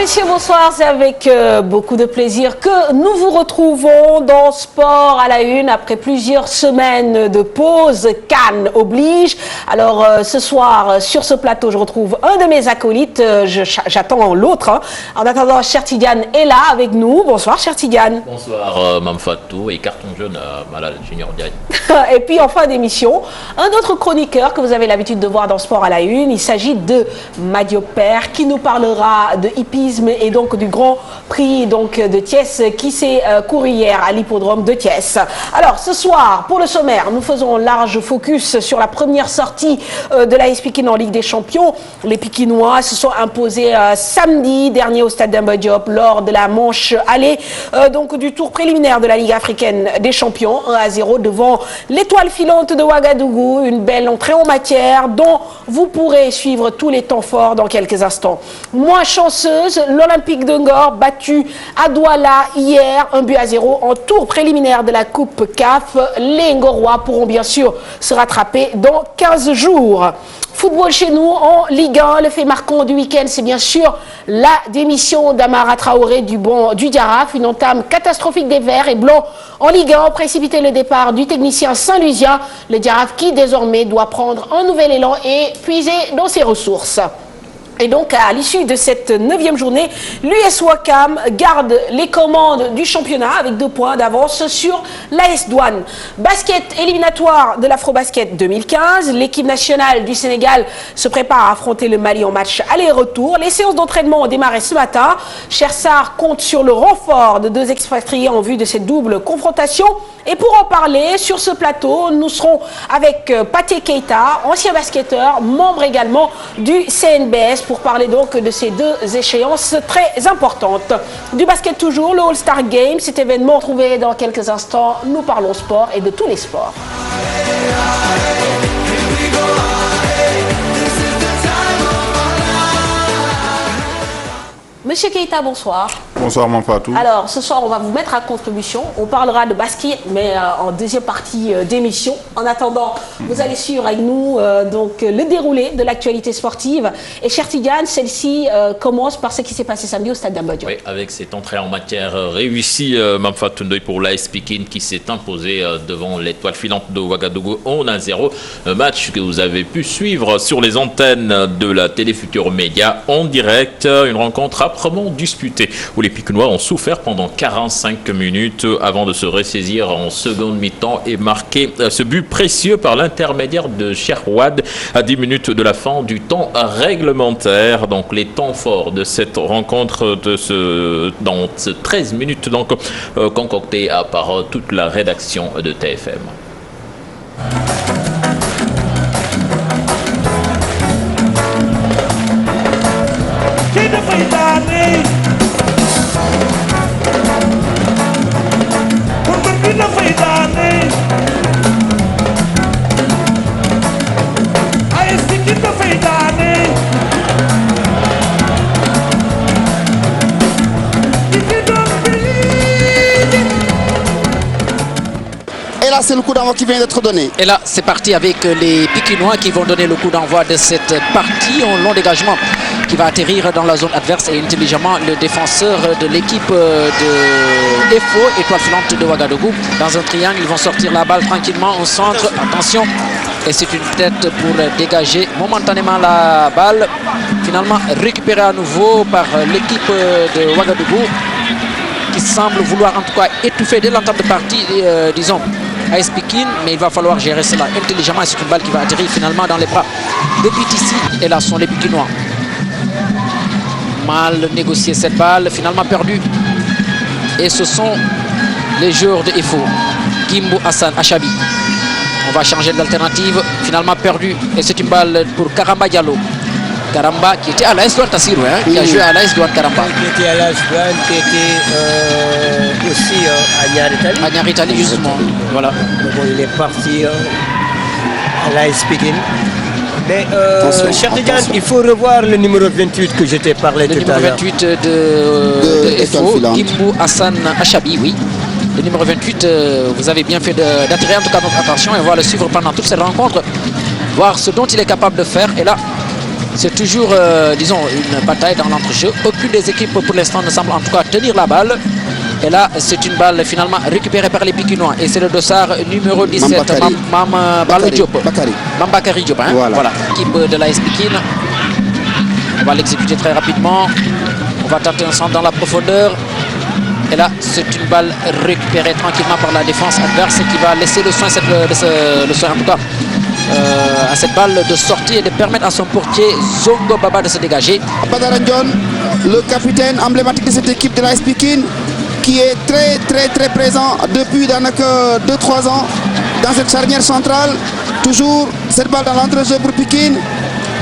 messieurs, bonsoir. C'est avec beaucoup de plaisir que nous vous retrouvons dans Sport à la Une après plusieurs semaines de pause. Cannes oblige. Alors ce soir, sur ce plateau, je retrouve un de mes acolytes. J'attends l'autre. Hein. En attendant, Cher Tidiane est là avec nous. Bonsoir, Cher Tidiane. Bonsoir, Mme Fatou et carton jaune Malal Junior Diagne. Et puis en fin d'émission, un autre chroniqueur que vous avez l'habitude de voir dans Sport à la Une. Il s'agit de Madio Père qui nous parlera de hippisme et donc du Grand Prix donc, de Thiès qui s'est couru hier à l'hippodrome de Thiès. Alors ce soir, pour le sommaire, nous faisons large focus sur la première sortie de l'AS Pikine en Ligue des Champions. Les Pikinois se sont imposés samedi dernier au stade Demba Diop lors de la manche allée donc du tour préliminaire de la Ligue africaine des champions, 1-0 devant l'étoile filante de Ouagadougou. Une belle entrée en matière dont vous pourrez suivre tous les temps forts dans quelques instants. Moins chanceuse, l'Olympique de Ngor battu à Douala hier, 1-0 en tour préliminaire de la Coupe CAF. Les Ngorois pourront bien sûr se rattraper dans 15 jours. Football chez nous en Ligue 1, le fait marquant du week-end, c'est bien sûr la démission d'Amara Traoré du Giraffe, une entame catastrophique des Verts et Blancs en Ligue 1, précipité le départ du technicien Saint-Lusien, le Giraffe qui désormais doit prendre un nouvel élan et puiser dans ses ressources. Et donc, à l'issue de cette 9e journée, l'US Ouakam garde les commandes du championnat avec 2 points d'avance sur l'AS Douane. Basket éliminatoire de l'Afrobasket 2015. L'équipe nationale du Sénégal se prépare à affronter le Mali en match aller-retour. Les séances d'entraînement ont démarré ce matin. Chersar compte sur le renfort de 2 expatriés en vue de cette double confrontation. Et pour en parler, sur ce plateau, nous serons avec Pathé Keita, ancien basketteur, membre également du CNBS, pour parler donc de ces 2 échéances très importantes. Du basket toujours, le All-Star Game, cet événement trouvé dans quelques instants. Nous parlons sport et de tous les sports. Monsieur Keita, bonsoir. Bonsoir, mon Fatou. Alors, ce soir, on va vous mettre à contribution. On parlera de basket, mais en deuxième partie d'émission. En attendant, vous allez suivre avec nous donc, le déroulé de l'actualité sportive. Et cher Tidiane, celle-ci commence par ce qui s'est passé samedi au stade Demba Diop. Oui, avec cette entrée en matière réussie, Mme Fatou Ndoye pour l'AS Pikine qui s'est imposé devant l'étoile filante de Ouagadougou 1-0. Un match que vous avez pu suivre sur les antennes de la Télé Futur Média en direct. Une rencontre âprement disputée où les Pikinois ont souffert pendant 45 minutes avant de se ressaisir en seconde mi-temps et marquer ce but précieux par l'intermédiaire de Cherouad à 10 minutes de la fin du temps réglementaire. Donc les temps forts de cette rencontre dans ce 13 minutes donc concocté par toute la rédaction de TFM. Et là, c'est le coup d'envoi qui vient d'être donné. Et là, c'est parti avec les Pikinois qui vont donner le coup d'envoi de cette partie. En long dégagement qui va atterrir dans la zone adverse et intelligemment le défenseur de l'équipe de FO, étoile filante de Ouagadougou. Dans un triangle, ils vont sortir la balle tranquillement au centre. Attention, et c'est une tête pour dégager momentanément la balle. Finalement récupérée à nouveau par l'équipe de Ouagadougou qui semble vouloir en tout cas étouffer dès l'entame de partie, disons, AS Pikine, mais il va falloir gérer cela intelligemment et c'est une balle qui va atterrir finalement dans les bras de Pitissi. Et là sont les Pikinois. Mal négocié cette balle, finalement perdue. Et ce sont les joueurs de FO, Kimbo Hassan Achabi. On va changer d'alternative, finalement perdu. Et c'est une balle pour Karamba Diallo. Karamba qui était à l'AS Douane Tassirou, hein, qui a joué à l'AS Douane Karamba. Qui était à l'AS Douane, qui était aussi à Niaritali. À Niaritali, justement. Voilà. Donc il est parti à l'AS Pikine. Mais, cher Tidiane, il faut revoir le numéro 28 que je t'ai parlé tout à l'heure. Le numéro 28 de FO, Kimbo Hassan Achabi, oui. Le numéro 28, vous avez bien fait d'attirer en tout cas notre attention et on va le suivre pendant toute cette rencontre, voir ce dont il est capable de faire. Et là, C'est toujours, disons, une bataille dans l'entrejeu. Aucune des équipes pour l'instant ne semble en tout cas tenir la balle. Et là, c'est une balle finalement récupérée par les Pikinois. Et c'est le dossard numéro 17, Mambakari Diop. Hein? Voilà. Équipe de l'AS Pikine. On va l'exécuter très rapidement. On va tenter un centre dans la profondeur. Et là, c'est une balle récupérée tranquillement par la défense adverse qui va laisser le soin, en tout cas, à cette balle de sortir et de permettre à son portier Zongo Baba de se dégager. Badara Ndione, le capitaine emblématique de cette équipe de l'AS Pikine, qui est très présent depuis 2-3 ans dans cette charnière centrale. Toujours cette balle dans l'entrejeu pour Pikine.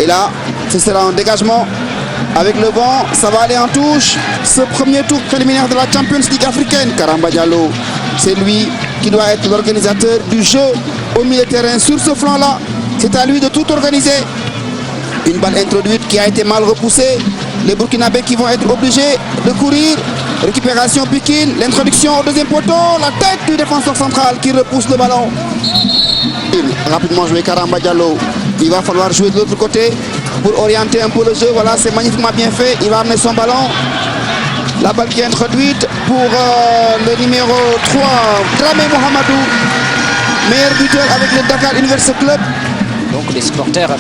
Et là, ce sera un dégagement avec le vent. Ça va aller en touche. Ce premier tour préliminaire de la Champions League africaine. Karamba Diallo, c'est lui qui doit être l'organisateur du jeu au milieu de terrain. Sur ce flanc-là, c'est à lui de tout organiser. Une balle introduite qui a été mal repoussée. Les Burkinabés qui vont être obligés de courir. Récupération Pikine, l'introduction au deuxième poteau, la tête du défenseur central qui repousse le ballon. Rapidement joué Karamba Diallo. Il va falloir jouer de l'autre côté pour orienter un peu le jeu. Voilà, c'est magnifiquement bien fait. Il va amener son ballon. La balle qui est introduite pour le numéro 3, Dramé Mohamedou, meilleur buteur avec le Dakar Universal Club. Donc les supporters,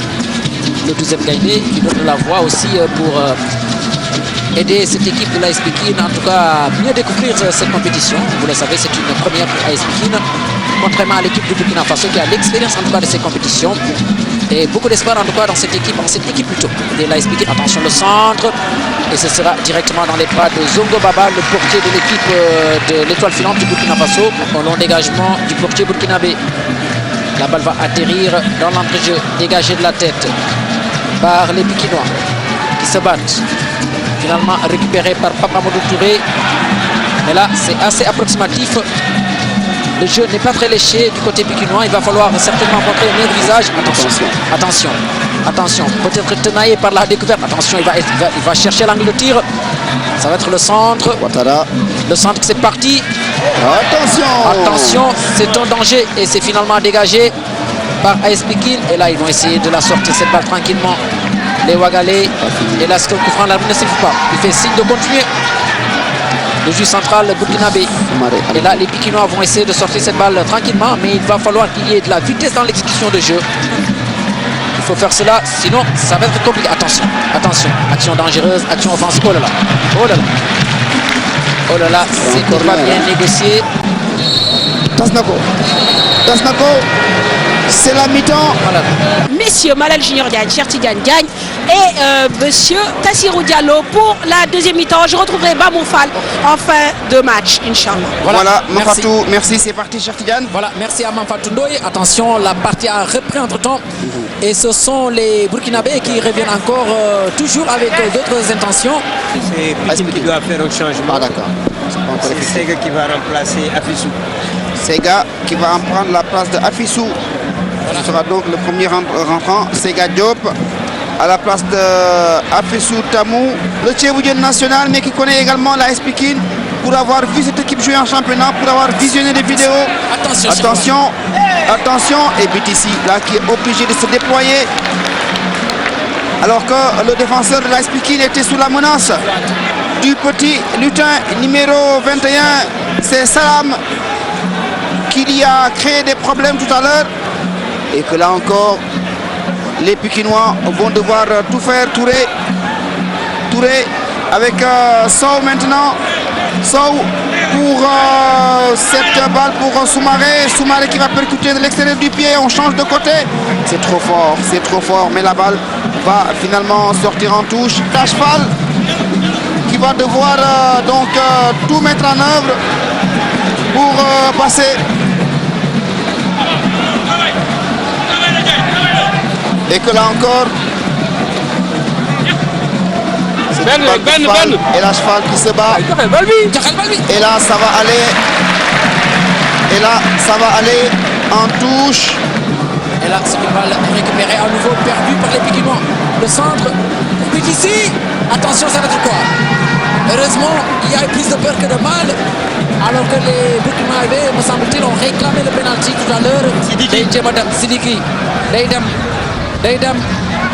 le 12e Gaïndé, qui donnent la voix aussi pour aider cette équipe de l'AS Pikine, en tout cas à mieux découvrir cette compétition. Vous le savez, c'est une première pour l'AS Pikine, contrairement à l'équipe du Burkina Faso qui a l'expérience en tout cas de ces compétitions. Et beaucoup d'espoir en tout cas dans cette équipe plutôt de l'AS Pikine. Attention le centre, et ce sera directement dans les pas de Zongo Baba, le portier de l'équipe de l'étoile filante du Burkina Faso, au long dégagement du portier burkinabé. La balle va atterrir dans l'entrejeu, dégagée de la tête par les Pikinois qui se battent. Finalement récupéré par Papamadou Touré. Mais là, c'est assez approximatif. Le jeu n'est pas très léché du côté pikinois. Il va falloir certainement montrer un meilleur visage. Attention. Peut-être tenaillé par la découverte. Attention, il va chercher l'angle de tir. Ça va être le centre. Ouattara. Le centre, c'est parti. Attention, c'est un danger. Et c'est finalement dégagé par AS Pikine. Et là, ils vont essayer de la sortir, cette balle, tranquillement. Les Wagalais. Et là, ce que Koufran l'arbitre ne siffle pas. Il fait signe de continuer. Le juge central burkinabé. Et là, les Pikinois vont essayer de sortir cette balle tranquillement, mais il va falloir qu'il y ait de la vitesse dans l'exécution de jeu. Il faut faire cela, sinon ça va être compliqué. Attention, action dangereuse, action offensive. Oh là là, c'est pas bien négocié. Tasnako, c'est la mi-temps. Voilà. Messieurs Malal Junior Diagne, Chertidiane Diagne et monsieur Tassirou Diallo pour la deuxième mi-temps. Je retrouverai Bamoufal en fin de match, Inch'Allah. Voilà, Mafatou, merci, c'est parti Chertidiane. Voilà, merci à Mafatou Ndoye. Attention, la partie a repris entre-temps. Et ce sont les Burkinabés qui reviennent encore toujours avec d'autres intentions. C'est Pikine qui doit faire un changement. Ah d'accord. C'est Sega qui va remplacer Afissou. Sega qui va en prendre la place de Afissou. Voilà. Ce sera donc le premier rentrant, Sega Diop, à la place de Afissou Tamou, le Tchéboudien national, mais qui connaît également l'AS Pikine pour avoir vu cette équipe jouer en championnat, pour avoir visionné des vidéos. Attention, et BTC là qui est obligé de se déployer alors que le défenseur de l'AS Pikine était sous la menace du petit lutin numéro 21, c'est Salam qui lui a créé des problèmes tout à l'heure. Et que là encore, les Pikinois vont devoir tout faire. Touré avec Sow maintenant. Sow pour cette balle pour Soumaré. Soumaré qui va percuter de l'extérieur du pied. On change de côté. C'est trop fort. Mais la balle va finalement sortir en touche. Tachfal qui va devoir tout mettre en œuvre pour passer. Et que là encore, c'est Ben et la cheval qui se bat. Et là ça va aller en touche. Et là c'est une balle récupérée à nouveau, perdue par les Pikinois. Le centre, ici. Attention, ça va être quoi? Heureusement, il y a plus de peur que de mal. Alors que les Burkinabés, me semble-t-il, ont réclamé le pénalty tout à l'heure. Sidiki.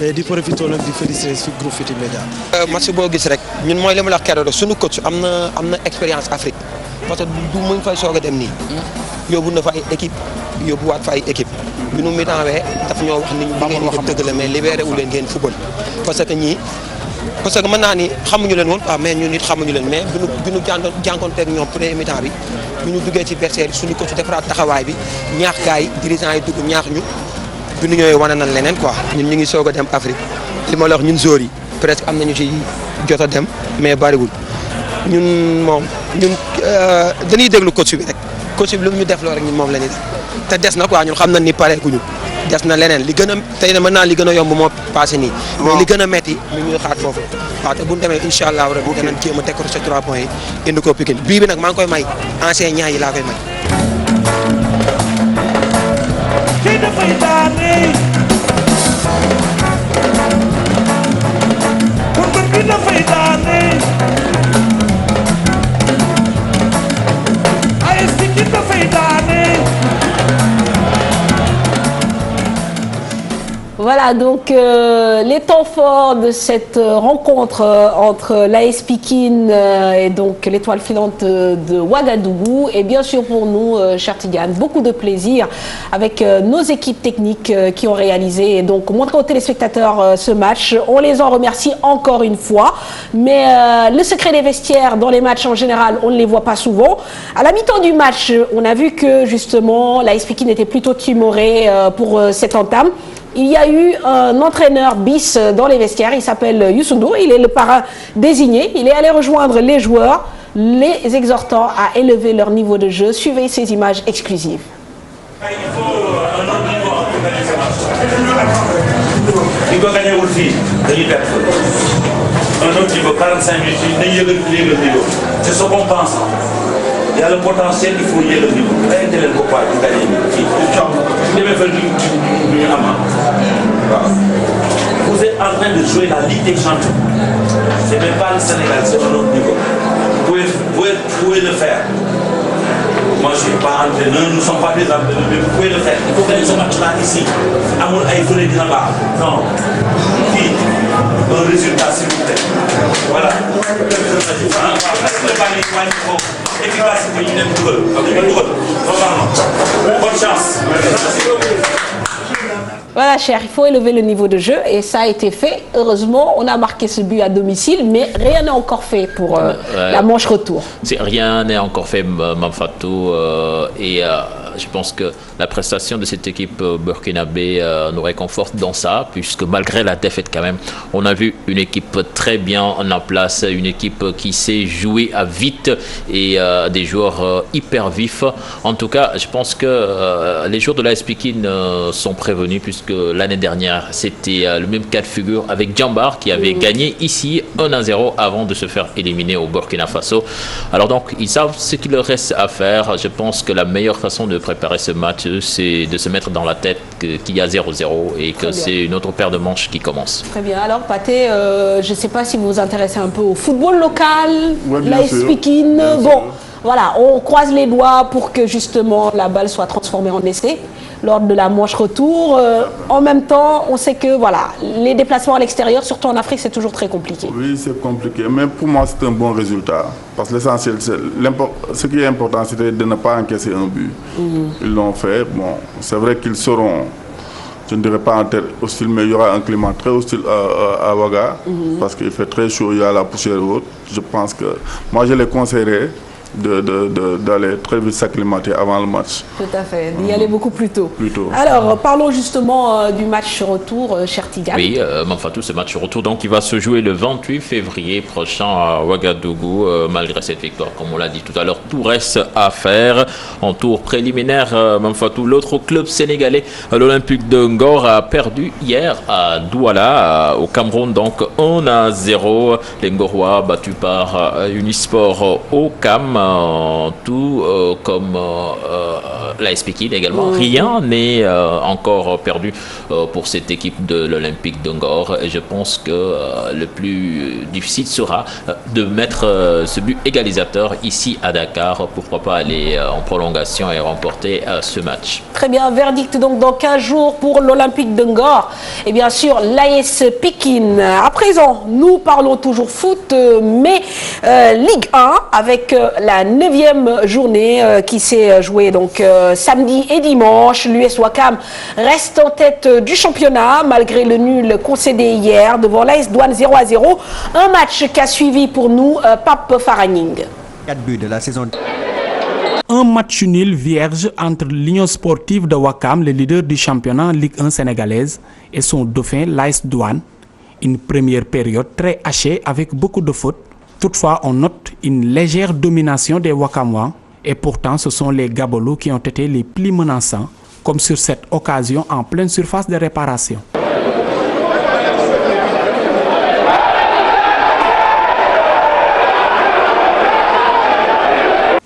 di profité nag di féliciter si groupe Futurs Médias. match boo gis rek ñun mooy li ma la wax keroog suñu coach am na expérience Afrique parce que du muñ fay soog a dem nii yóbbu na fa ay équipe yóbbuwaat fa ay équipe bi nu mi temps wee daf ñoo wax ni ñu ngeen ko tëgg la mais libéré wu leen ngeen football parce que mën naa ni xamuñu leen woon mais ñun it xamuñu leen mais bi ñu jànkoonteeg ñoom premier mi-temps bi bi ñu duggee ci vestiaire yi suñu coach defaraat taxawaay bi ñaax gars yi dirigeants yi dugg ñaax ñu bi ñu ñëwee wane nañ leneen quoi ñun ñu ngi soog a dem Afrique li ma la wax ñun joueurs yi presque am nañu ci jot a dem mais bariwul ñun dañuy déglu coach bi rek coach bi lu mu ñu def loo rek ñun moom la ñuy def te des na quoi ñun xam nañ ni pare guñu des na leneen li gën a tey na mën naa li gën a yomb moo passé nii mais li gën a metti ñu ñuy xaar foofu waaw te bu ñu demee incha allah rek bu danañ jéem a décrocher 3 points yi indi ko Pikine bii bi nag maa ngi koy may ancien ñaa yi laa koy may Voilà donc les temps forts de cette rencontre entre l'AS Pikine et donc l'étoile filante de Ouagadougou et bien sûr pour nous, chers Tidiane, beaucoup de plaisir avec nos équipes techniques qui ont réalisé et donc montré aux téléspectateurs ce match. On les en remercie encore une fois, mais le secret des vestiaires dans les matchs en général, on ne les voit pas souvent. À la mi-temps du match, on a vu que justement l'AS Pikine était plutôt timoré pour cette entame. Il y a eu un entraîneur bis dans les vestiaires, il s'appelle Youssou Ndour, il est le parrain désigné, il est allé rejoindre les joueurs, les exhortant à élever leur niveau de jeu. Suivez ces images exclusives. Il faut un autre niveau pour gagner ce match. Il faut gagner aussi, un autre niveau, 45 minutes, c'est ce qu'on pense. Il y a le potentiel, il faut y aller le niveau. Vous êtes en train de jouer la Ligue des Champions. Ce n'est pas le Sénégal, c'est un autre niveau. Vous pouvez le faire. Moi, je ne suis pas entraîneur, nous ne sommes pas des entraîneurs, mais vous pouvez le faire. Il faut gagner ce match-là ici. Amour Aïfoulé Dinaba. Non. Un résultat, s'il vous plaît. Voilà. Bonne chance. Voilà, cher, il faut élever le niveau de jeu et ça a été fait. Heureusement, on a marqué ce but à domicile, mais rien n'est encore fait pour la manche retour. Rien n'est encore fait, Mamfatou, je pense que la prestation de cette équipe burkinabé nous réconforte dans ça, puisque malgré la défaite quand même, on a vu une équipe très bien en place, une équipe qui sait jouer à vite et des joueurs hyper vifs. En tout cas, je pense que les joueurs de l'AS Pikine sont prévenus, puisque l'année dernière, c'était le même cas de figure avec Djambar qui avait gagné ici 1-0 avant de se faire éliminer au Burkina Faso. Alors donc, ils savent ce qu'il leur reste à faire. Je pense que la meilleure façon de préparer ce match, c'est de se mettre dans la tête qu'il y a 0-0 et que c'est une autre paire de manches qui commence. Très bien. Alors, Pathé, je ne sais pas si vous vous intéressez un peu au football local, l'AS Pikine. Bon, voilà, on croise les doigts pour que justement la balle soit transformée en essai lors de la manche retour. En même temps, on sait que voilà, les déplacements à l'extérieur, surtout en Afrique, c'est toujours très compliqué. Oui, c'est compliqué, mais pour moi, c'est un bon résultat. Parce que l'essentiel, ce qui est important, c'était de ne pas encaisser un but. Ils l'ont fait. Bon, c'est vrai qu'ils seront, je ne dirais pas en tête hostile, mais il y aura un climat très hostile à Ouaga, parce qu'il fait très chaud, il y a la poussière haute. Je pense que moi, je les conseillerais d'aller très vite s'acclimater avant le match. Tout à fait, d'y aller beaucoup plus tôt. Alors, parlons justement du match retour, cher Tidiane. Oui, Mamfatou, ce match retour, donc il va se jouer le 28 février prochain à Ouagadougou. Malgré cette victoire, comme on l'a dit tout à l'heure, tout reste à faire. En tour préliminaire, Mamfatou, l'autre club sénégalais, l'Olympique de Ngor, a perdu hier à Douala, au Cameroun, donc 1-0. Les Ngorois battus par Unisport au Cam. tout comme l'AS Pikine également. Rien n'est encore perdu pour cette équipe de l'Olympique de Ngor. Et je pense que le plus difficile sera de mettre ce but égalisateur ici à Dakar. Pourquoi pas aller en prolongation et remporter ce match. Très bien, verdict donc dans 15 jours pour l'Olympique de Ngor et bien sûr l'AS Pikine. À présent, nous parlons toujours foot, mais Ligue 1 avec la 9e journée qui s'est jouée donc samedi et dimanche. L'US Ouakam reste en tête du championnat malgré le nul concédé hier devant l'AS Douane 0-0. Un match qu'a suivi pour nous Pape Faraning. 4 buts de la saison. Un match nul vierge entre l'Union sportive de Ouakam, le leader du championnat Ligue 1 sénégalaise, et son dauphin l'AS Douane. Une première période très hachée avec beaucoup de fautes. Toutefois, on note une légère domination des Ouakamois et pourtant ce sont les Gabolous qui ont été les plus menaçants, comme sur cette occasion en pleine surface de réparation.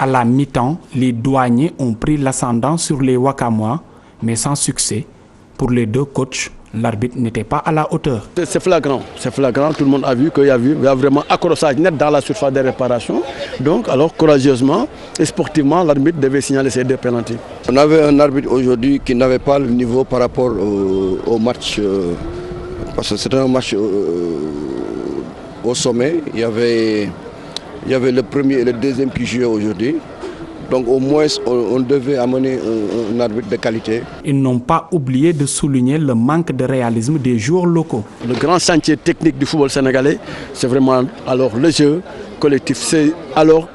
À la mi-temps, les douaniers ont pris l'ascendant sur les Ouakamois, mais sans succès. Pour les deux coachs, l'arbitre n'était pas à la hauteur. C'est flagrant, tout le monde a vu qu'il y a vraiment accrochage net dans la surface de réparation. Donc, alors courageusement et sportivement, l'arbitre devait signaler ces deux pénaltys. On avait un arbitre aujourd'hui qui n'avait pas le niveau par rapport au match, parce que c'était un match au sommet. Il y avait le premier et le deuxième qui jouaient aujourd'hui. Donc au moins, on devait amener un arbitre de qualité. Ils n'ont pas oublié de souligner le manque de réalisme des joueurs locaux. Le grand chantier technique du football sénégalais, c'est vraiment alors le jeu collectif. C'est alors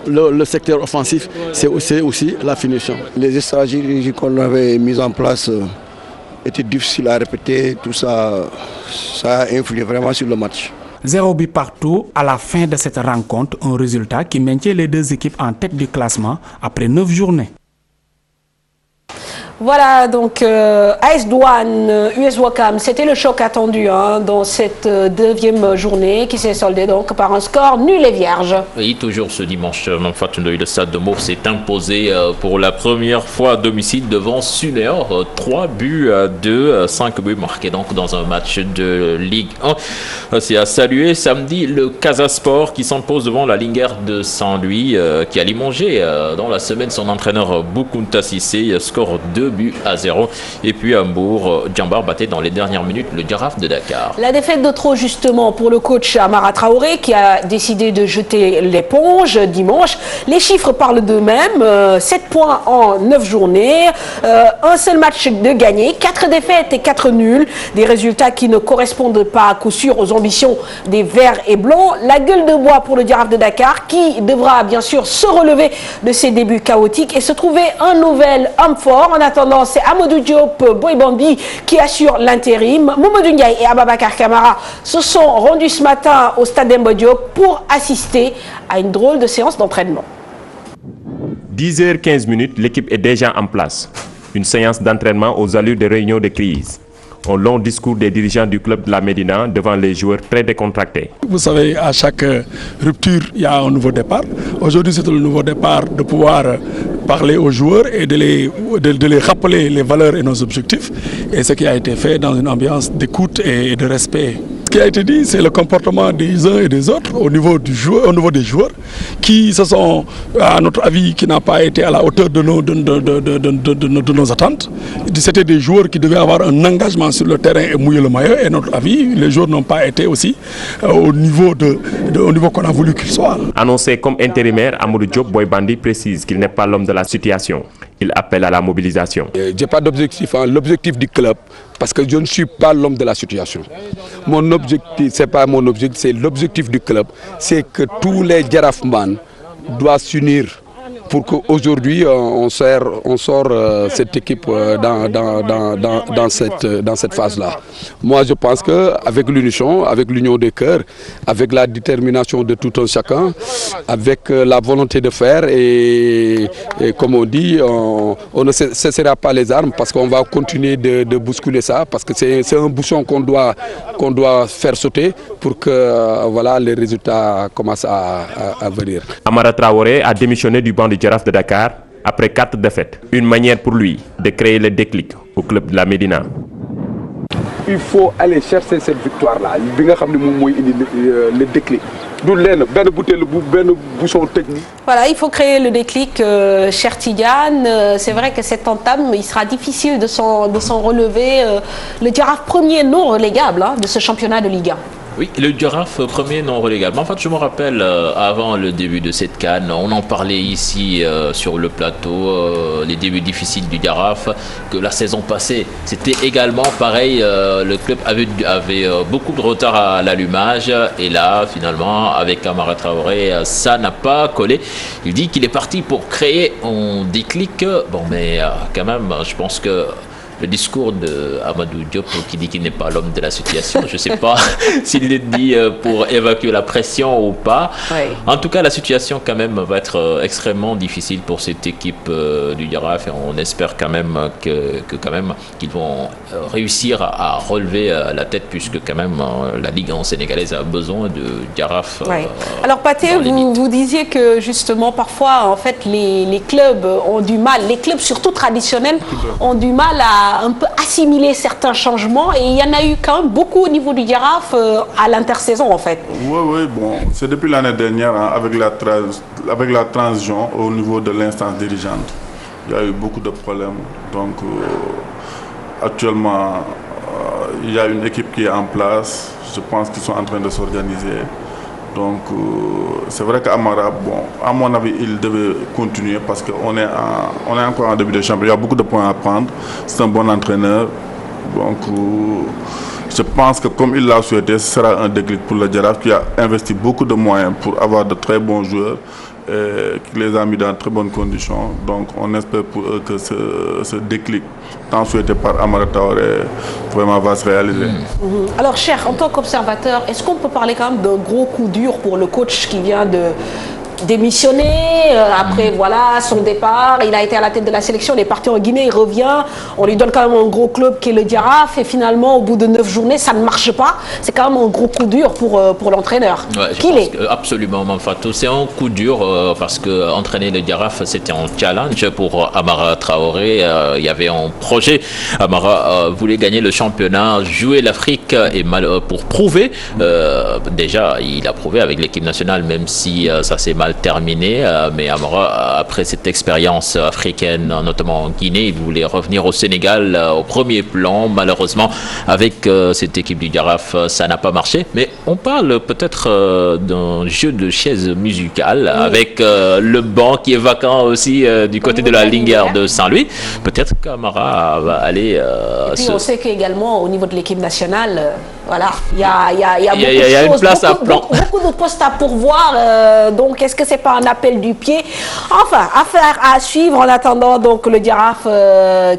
le secteur offensif, c'est aussi la finition. Les stratégies qu'on avait mises en place étaient difficiles à répéter. Tout ça, ça a influé vraiment sur le match. 0 but partout à la fin de cette rencontre, un résultat qui maintient les deux équipes en tête du classement après 9 journées. Voilà donc AS Douane, US Ouakam, c'était le choc attendu dans cette 9e journée qui s'est soldée donc par un score nul et vierge. Oui, toujours ce dimanche, le Stade de Mour s'est imposé pour la première fois à domicile devant Sunéor. 3 buts à 2, 5 buts marqués donc dans un match de Ligue 1. C'est à saluer samedi le Casasport qui s'impose devant la Linguère de Saint-Louis qui a limogé dans la semaine son entraîneur Boukounta Sissé, score 2 buts à 0. Et puis à Mbour, Djambar battait dans les dernières minutes le Giraffe de Dakar. La défaite de trop justement pour le coach Amara Traoré qui a décidé de jeter l'éponge dimanche. Les chiffres parlent d'eux-mêmes. 7 points en 9 journées. Un seul match de gagné. 4 défaites et 4 nuls. Des résultats qui ne correspondent pas à coup sûr aux ambitions des Verts et Blancs. La gueule de bois pour le Giraffe de Dakar qui devra bien sûr se relever de ses débuts chaotiques et se trouver un nouvel homme fort. En attendant, c'est Amadou Diop, Boy Bambi qui assure l'intérim. Mamadou Ndiaye et Ababakar Kamara se sont rendus ce matin au stade Demba Diop pour assister à une drôle de séance d'entraînement. 10h15, l'équipe est déjà en place. Une séance d'entraînement aux allures de réunions de crise. Un long discours des dirigeants du club de la Médina devant les joueurs très décontractés. Vous savez, à chaque rupture, il y a un nouveau départ. Aujourd'hui, c'est le nouveau départ de pouvoir parler aux joueurs et de les rappeler les valeurs et nos objectifs. Et ce qui a été fait dans une ambiance d'écoute et de respect. Ce qui a été dit, c'est le comportement des uns et des autres au niveau des joueurs qui se sont, à notre avis, qui n'a pas été à la hauteur de nos attentes. C'était des joueurs qui devaient avoir un engagement sur le terrain et mouiller le maillot. Et à notre avis, les joueurs n'ont pas été aussi au niveau qu'on a voulu qu'ils soient. Annoncé comme intérimaire, Amadou Diop Boy Bandi précise qu'il n'est pas l'homme de la situation. Il appelle à la mobilisation. Je n'ai pas d'objectif, l'objectif du club, parce que je ne suis pas l'homme de la situation. Mon objectif, ce n'est pas mon objectif, c'est l'objectif du club. C'est que tous les Girafman doivent s'unir pour qu'aujourd'hui on sort cette équipe dans cette phase-là. Moi je pense qu'avec l'union, avec l'union des cœurs, avec la détermination de tout un chacun, avec la volonté de faire et comme on dit, on ne cessera pas les armes parce qu'on va continuer de bousculer ça parce que c'est un bouchon qu'on doit faire sauter pour que voilà, les résultats commencent à venir. Amara Traoré a démissionné du banc du Jaraaf de Dakar après 4 défaites. Une manière pour lui de créer le déclic au club de la Médina. Il faut aller chercher cette victoire-là. Le déclic. Voilà, il faut créer le déclic, cher Tidiane. C'est vrai que cette entame, il sera difficile de s'en relever. Le Jaraaf premier non relégable de ce championnat de Ligue 1. Oui, le Jaraaf premier non relégable. En fait, je me rappelle, avant le début de cette CAN, on en parlait ici sur le plateau, les débuts difficiles du Jaraaf, que la saison passée, c'était également pareil. Le club avait beaucoup de retard à l'allumage. Et là, finalement, avec Amara Traoré, ça n'a pas collé. Il dit qu'il est parti pour créer un déclic. Bon, mais quand même, je pense que le discours de Amadou Diop qui dit qu'il n'est pas l'homme de la situation, je ne sais pas s'il le dit pour évacuer la pression ou pas. Oui. En tout cas, la situation quand même va être extrêmement difficile pour cette équipe du Jaraaf et on espère quand même qu'ils vont réussir à relever la tête puisque quand même la Ligue 1 sénégalaise a besoin de Jaraaf. Oui. Alors Pathé, vous disiez que justement parfois en fait les clubs ont du mal, les clubs surtout traditionnels ont du mal à un peu assimiler certains changements et il y en a eu quand même beaucoup au niveau du Jaraaf à l'intersaison en fait. Oui, bon, c'est depuis l'année dernière avec la transition au niveau de l'instance dirigeante. Il y a eu beaucoup de problèmes. Donc actuellement, il y a une équipe qui est en place. Je pense qu'ils sont en train de s'organiser. Donc c'est vrai qu'Amara, bon, à mon avis, il devait continuer parce qu'on est encore en début de championnat. Il y a beaucoup de points à prendre. C'est un bon entraîneur. Donc je pense que comme il l'a souhaité, ce sera un déclic pour le Jaraaf qui a investi beaucoup de moyens pour avoir de très bons joueurs et qui les a mis dans de très bonnes conditions. Donc on espère pour eux que ce déclic, tant souhaité par Amara Traoré, vraiment va se réaliser. Alors cher, en tant qu'observateur, est-ce qu'on peut parler quand même d'un gros coup dur pour le coach qui vient de démissionner après voilà son départ, il a été à la tête de la sélection, il est parti en Guinée, il revient, on lui donne quand même un gros club qui est le Jaraaf et finalement au bout de 9 journées ça ne marche pas, c'est quand même un gros coup dur pour l'entraîneur. Ouais, absolument Mamfatou, c'est un coup dur parce que entraîner le Jaraaf c'était un challenge pour Amara Traoré, il y avait un projet, Amara voulait gagner le championnat, jouer l'Afrique et pour prouver, déjà il a prouvé avec l'équipe nationale même si ça s'est mal terminé, mais Amara, après cette expérience africaine, notamment en Guinée, il voulait revenir au Sénégal au premier plan. Malheureusement, avec cette équipe du Jaraaf, ça n'a pas marché. Mais on parle peut-être d'un jeu de chaises musicales avec le banc qui est vacant aussi du côté de la Linguère de Saint-Louis. Peut-être qu'Amara va aller... Et puis on sait qu'également au niveau de l'équipe nationale, voilà, il y a beaucoup de choses, beaucoup de postes à pourvoir. Donc est-ce que c'est pas un appel du pied? Enfin, affaire à suivre en attendant donc le Jaraaf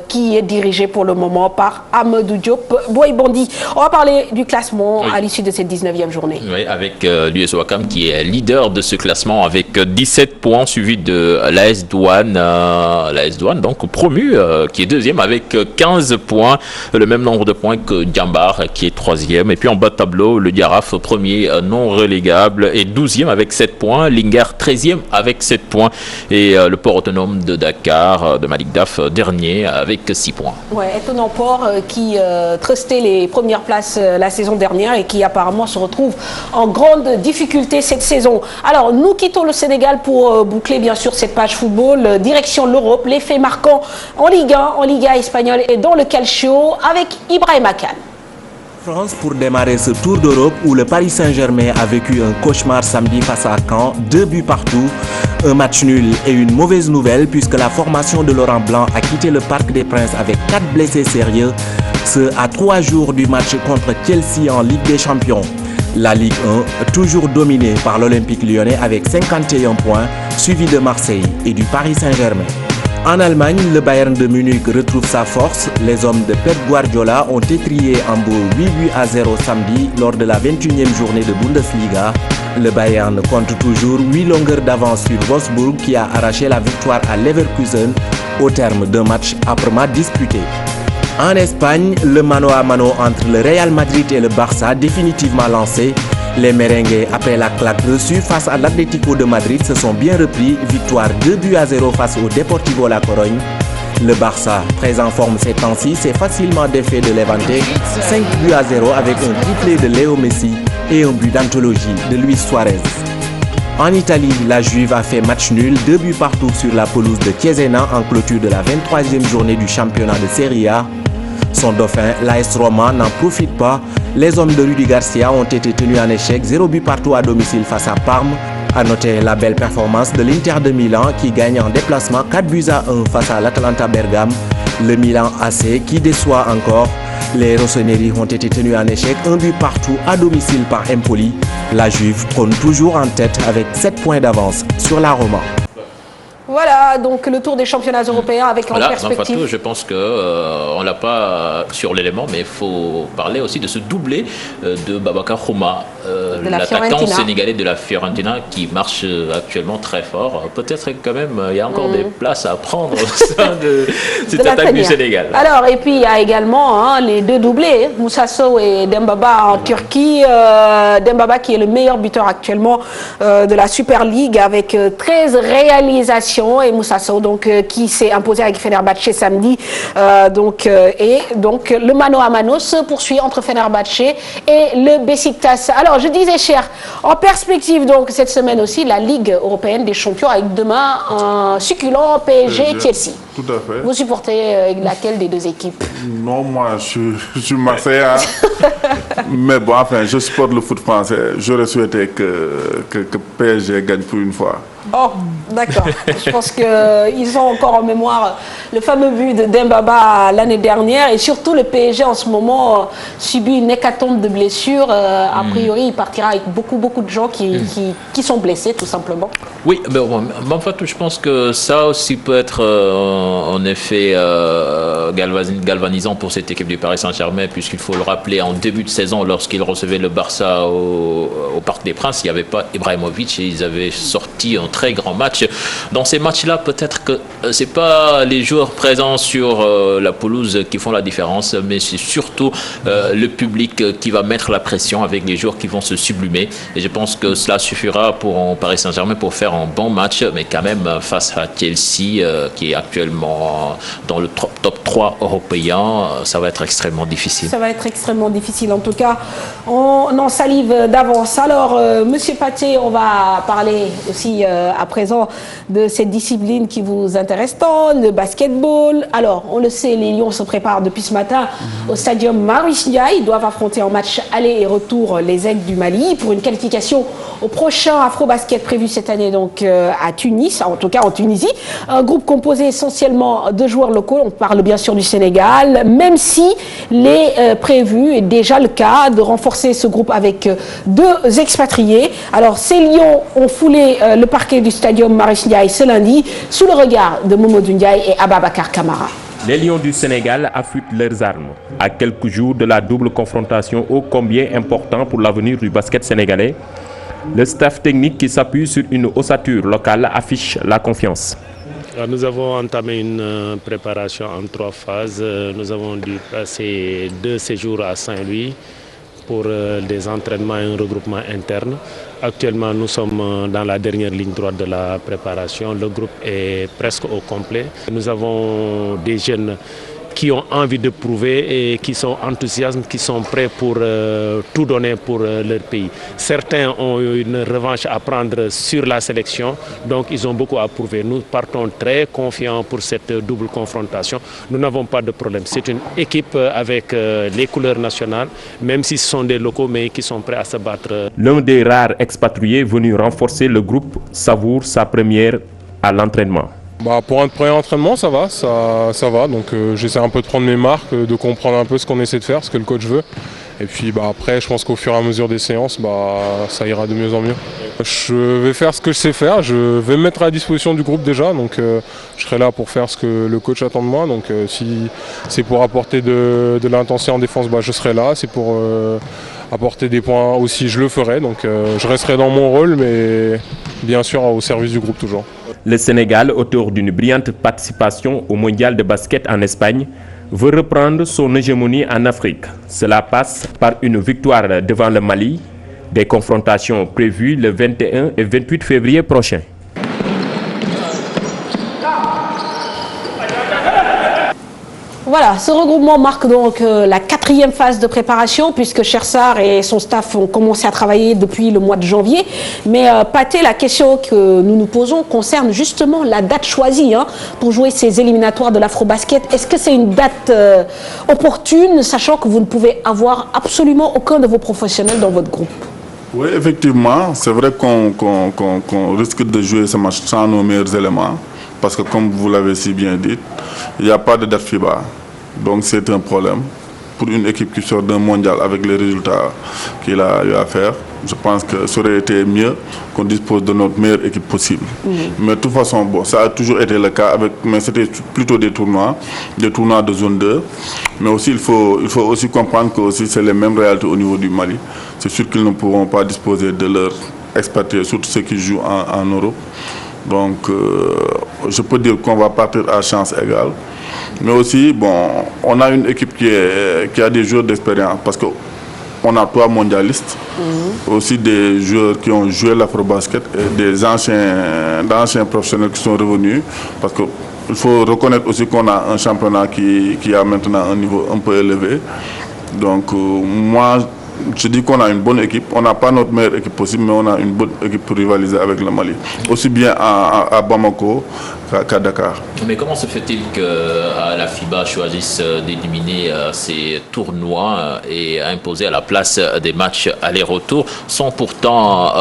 qui est dirigé pour le moment par Amadou Diop. Boy Bondi, on va parler du classement à l'issue de cette 19e journée. Oui, avec l'US Ouakam qui est leader de ce classement avec 17 points suivi de l'AS Douane. L'AS Douane donc promu qui est deuxième avec 15 points, le même nombre de points que Djambar qui est troisième. Et puis en bas de tableau, le Jaraaf premier non relégable et 12e avec 7 points. Linguère 13e avec 7 points et le port autonome de Dakar de Malik Daf dernier avec 6 points. Ouais, étonnant port qui trustait les premières places la saison dernière et qui apparemment se retrouve en grande difficulté cette saison. Alors nous quittons le Sénégal pour boucler bien sûr cette page football, direction l'Europe, les faits marquants en Ligue 1, en Liga espagnole et dans le Calcio avec Ibrahima Kane. France pour démarrer ce tour d'Europe où le Paris Saint-Germain a vécu un cauchemar samedi face à Caen, 2 buts partout, un match nul et une mauvaise nouvelle puisque la formation de Laurent Blanc a quitté le Parc des Princes avec 4 blessés sérieux, ce à 3 jours du match contre Chelsea en Ligue des Champions. La Ligue 1, toujours dominée par l'Olympique Lyonnais avec 51 points, suivi de Marseille et du Paris Saint-Germain. En Allemagne, le Bayern de Munich retrouve sa force. Les hommes de Pep Guardiola ont étrié Hambourg 8-0 samedi lors de la 21e journée de Bundesliga. Le Bayern compte toujours 8 longueurs d'avance sur Wolfsburg qui a arraché la victoire à Leverkusen au terme d'un match âprement disputé. En Espagne, le mano à mano entre le Real Madrid et le Barça définitivement lancé. Les merengues, après la claque reçue face à l'Atlético de Madrid, se sont bien repris. Victoire 2-0 face au Deportivo La Corogne. Le Barça, très en forme ces temps-ci, s'est facilement défait de Levante 5-0 avec un triplé de Léo Messi et un but d'anthologie de Luis Suarez. En Italie, la Juve a fait match nul, 2 buts partout sur la pelouse de Chiesena en clôture de la 23e journée du championnat de Serie A. Son dauphin, l'AS Roma, n'en profite pas. Les hommes de Rudy Garcia ont été tenus en échec, 0 but partout à domicile face à Parme. A noter la belle performance de l'Inter de Milan qui gagne en déplacement 4-1 face à l'Atalanta Bergame. Le Milan AC qui déçoit encore. Les Rossoneri ont été tenus en échec, 1 but partout à domicile par Empoli. La Juve trône toujours en tête avec 7 points d'avance sur la Roma. Voilà, donc le tour des championnats européens avec en perspective. Fatou, je pense qu'on l'a pas sur l'élément, mais il faut parler aussi de ce doublé de Babacar Xhuma, l'attaquant sénégalais de la Fiorentina qui marche actuellement très fort. Peut-être quand même il y a encore des places à prendre au sein de cette attaque du Sénégal. Alors, et puis il y a également les deux doublés, Moussa Sow et Dembaba en Turquie. Dembaba qui est le meilleur buteur actuellement de la Super League avec 13 réalisations. Et Moussa Sow donc qui s'est imposé avec Fenerbahçe samedi et donc le mano à mano se poursuit entre Fenerbahçe et le Beşiktaş. Alors je disais cher, en perspective donc cette semaine aussi la Ligue européenne des champions avec demain un succulent PSG Chelsea. Tout à fait. Vous supportez laquelle des deux équipes? Non, moi je suis Marseillais, mais bon enfin je supporte le foot français. J'aurais souhaité que PSG gagne pour une fois. Oh, d'accord. Je pense qu'ils ont encore en mémoire le fameux but de Dembaba l'année dernière et surtout le PSG en ce moment subit une hécatombe de blessures. A priori, il partira avec beaucoup de gens qui sont blessés tout simplement. Oui, mais en fait, je pense que ça aussi peut être en effet galvanisant pour cette équipe du Paris Saint-Germain puisqu'il faut le rappeler en début de saison lorsqu'ils recevaient le Barça au Parc des Princes, il n'y avait pas Ibrahimovic et ils avaient sorti un très grand match. Dans ces matchs-là, peut-être que c'est pas les joueurs présents sur la pelouse qui font la différence, mais c'est surtout le public qui va mettre la pression avec les joueurs qui vont se sublimer. Et je pense que cela suffira pour Paris Saint-Germain pour faire un bon match, mais quand même face à Chelsea qui est actuellement dans le top 3 européen, ça va être extrêmement difficile. Ça va être extrêmement difficile. En tout cas, on en salive d'avance. Alors, Monsieur Pathé, on va parler aussi à présent de cette discipline qui vous intéresse tant, le basketball. Alors, on le sait, les Lions se préparent depuis ce matin au stadium Marius Ndiaye. Ils doivent affronter en match aller et retour les Aigles du Mali pour une qualification au prochain Afro-Basket prévu cette année donc à Tunis, en tout cas en Tunisie. Un groupe composé essentiellement de joueurs locaux. On parle bien sûr du Sénégal, même si les prévu est déjà le cas de renforcer ce groupe avec 2 expatriés. Alors, ces Lions ont foulé le parquet du stadium Marius Ndiaye ce lundi sous le regard de Mamadou Ndiaye et Ababacar Camara. Les Lions du Sénégal affûtent leurs armes. À quelques jours de la double confrontation ô combien important pour l'avenir du basket sénégalais, le staff technique qui s'appuie sur une ossature locale affiche la confiance. Nous avons entamé une préparation en 3 phases. Nous avons dû passer 2 séjours à Saint-Louis pour des entraînements et un regroupement interne. Actuellement, nous sommes dans la dernière ligne droite de la préparation. Le groupe est presque au complet. Nous avons des jeunes qui ont envie de prouver et qui sont enthousiastes, qui sont prêts pour tout donner pour leur pays. Certains ont eu une revanche à prendre sur la sélection, donc ils ont beaucoup à prouver. Nous partons très confiants pour cette double confrontation. Nous n'avons pas de problème. C'est une équipe avec les couleurs nationales, même si ce sont des locaux, mais qui sont prêts à se battre. L'un des rares expatriés venus renforcer le groupe savoure sa première à l'entraînement. Pour un premier entraînement, ça va. Donc j'essaie un peu de prendre mes marques, de comprendre un peu ce qu'on essaie de faire, ce que le coach veut. Et puis après, je pense qu'au fur et à mesure des séances, ça ira de mieux en mieux. Je vais faire ce que je sais faire, je vais me mettre à la disposition du groupe déjà, donc je serai là pour faire ce que le coach attend de moi. Donc si c'est pour apporter de l'intensité en défense, je serai là. C'est pour apporter des points aussi, je le ferai. Donc je resterai dans mon rôle, mais bien sûr au service du groupe toujours. Le Sénégal, auteur d'une brillante participation au mondial de basket en Espagne, veut reprendre son hégémonie en Afrique. Cela passe par une victoire devant le Mali, des confrontations prévues le 21 et 28 février prochain. Voilà, ce regroupement marque donc la 4e phase de préparation puisque Chersar et son staff ont commencé à travailler depuis le mois de janvier. Mais Pathé, la question que nous nous posons concerne justement la date choisie pour jouer ces éliminatoires de l'Afrobasket. Est-ce que c'est une date opportune, sachant que vous ne pouvez avoir absolument aucun de vos professionnels dans votre groupe? Oui, effectivement, c'est vrai qu'on risque de jouer ce match sans nos meilleurs éléments parce que comme vous l'avez si bien dit, il n'y a pas de date FIBA. Donc c'est un problème. Pour une équipe qui sort d'un mondial avec les résultats qu'il a eu à faire, je pense que ça aurait été mieux qu'on dispose de notre meilleure équipe possible. Mais de toute façon, ça a toujours été le cas, mais c'était plutôt des tournois de zone 2. Mais aussi, il faut aussi comprendre que c'est les mêmes réalités au niveau du Mali. C'est sûr qu'ils ne pourront pas disposer de leur expertise, surtout ceux qui jouent en Europe. Donc, je peux dire qu'on va partir à chance égale. Mais aussi, on a une équipe qui a des joueurs d'expérience parce qu'on a 3 mondialistes, aussi des joueurs qui ont joué l'Afrobasket et des anciens professionnels qui sont revenus parce qu'il faut reconnaître aussi qu'on a un championnat qui a maintenant un niveau un peu élevé. Donc, moi, je dis qu'on a une bonne équipe. On n'a pas notre meilleure équipe possible, mais on a une bonne équipe pour rivaliser avec le Mali. Aussi bien à Bamako qu'à Dakar. Mais comment se fait-il que la FIBA choisisse d'éliminer ces tournois et imposer à la place des matchs aller-retour sans pourtant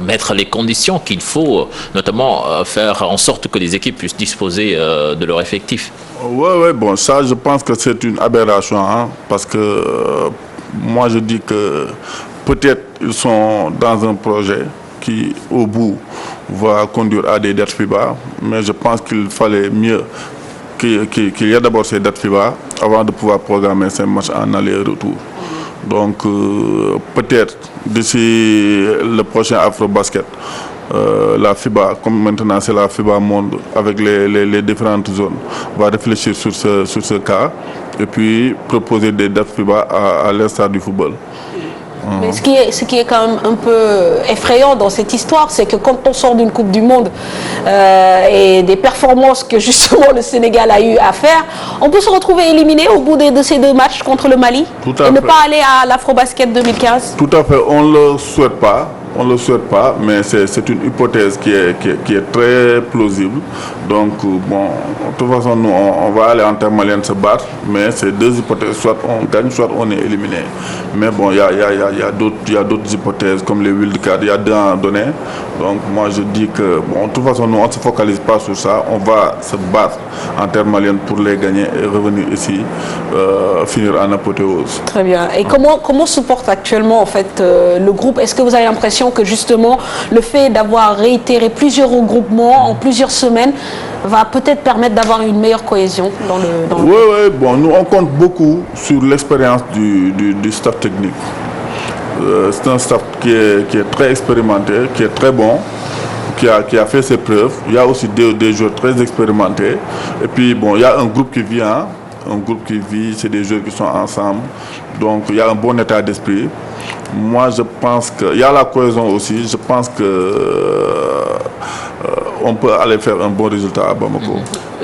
mettre les conditions qu'il faut, notamment faire en sorte que les équipes puissent disposer de leur effectif? Oui, ça je pense que c'est une aberration parce que moi, je dis que peut-être ils sont dans un projet qui, au bout, va conduire à des dates FIBA. Mais je pense qu'il fallait mieux qu'il y ait d'abord ces dates FIBA avant de pouvoir programmer ces matchs en aller-retour. Donc, peut-être d'ici le prochain Afrobasket, la FIBA, comme maintenant c'est la FIBA Monde avec les différentes zones, va réfléchir sur ce cas et puis proposer des dates FIBA à l'instar du football. Mais ce qui est quand même un peu effrayant dans cette histoire, c'est que quand on sort d'une Coupe du Monde et des performances que justement le Sénégal a eu à faire, on peut se retrouver éliminé au bout de ces 2 matchs contre le Mali et ne pas aller à l'Afrobasket 2015. Tout à fait, on ne le souhaite pas. On ne le souhaite pas, mais c'est une hypothèse qui est très plausible. Donc, de toute façon, nous, on va aller en termes maliens se battre, mais c'est 2 hypothèses, soit on gagne, soit on est éliminé. Mais il y a d'autres hypothèses, comme les wildcards, il y a 2 à donner. Donc, moi, je dis que, de toute façon, nous, on ne se focalise pas sur ça. On va se battre en termes maliens pour les gagner et revenir ici, finir en apothéose. Très bien. Et comment se porte actuellement, en fait, le groupe? Est-ce que vous avez l'impression que justement le fait d'avoir réitéré plusieurs regroupements en plusieurs semaines va peut-être permettre d'avoir une meilleure cohésion dans le Oui, nous on compte beaucoup sur l'expérience du staff technique. C'est un staff qui est très expérimenté, qui est très bon, qui a fait ses preuves. Il y a aussi des joueurs très expérimentés. Et puis il y a un groupe qui vient, c'est des joueurs qui sont ensemble. Donc il y a un bon état d'esprit. Moi, je pense qu'il y a la cohésion aussi. Je pense que on peut aller faire un bon résultat à Bamako.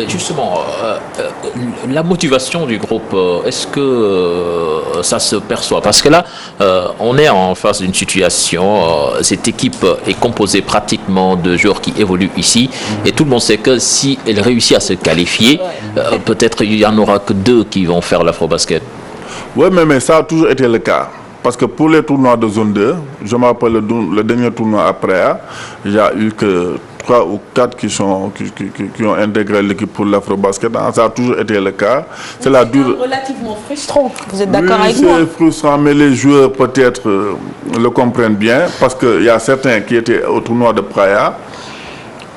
Justement, la motivation du groupe, est-ce que ça se perçoit? Parce que là, on est en face d'une situation, cette équipe est composée pratiquement de joueurs qui évoluent ici, et tout le monde sait que si elle réussit à se qualifier, peut-être il n'y en aura que 2 qui vont faire l'Afrobasket. Oui, mais ça a toujours été le cas. Parce que pour les tournois de zone 2, je me rappelle le dernier tournoi après, il n'y a eu que 3 ou 4 qui ont intégré l'équipe pour l'Afrobasket. Ça a toujours été le cas. C'est la dure. Relativement frustrant. Vous êtes d'accord avec moi? C'est frustrant, mais les joueurs peut-être le comprennent bien parce qu'il y a certains qui étaient au tournoi de Praia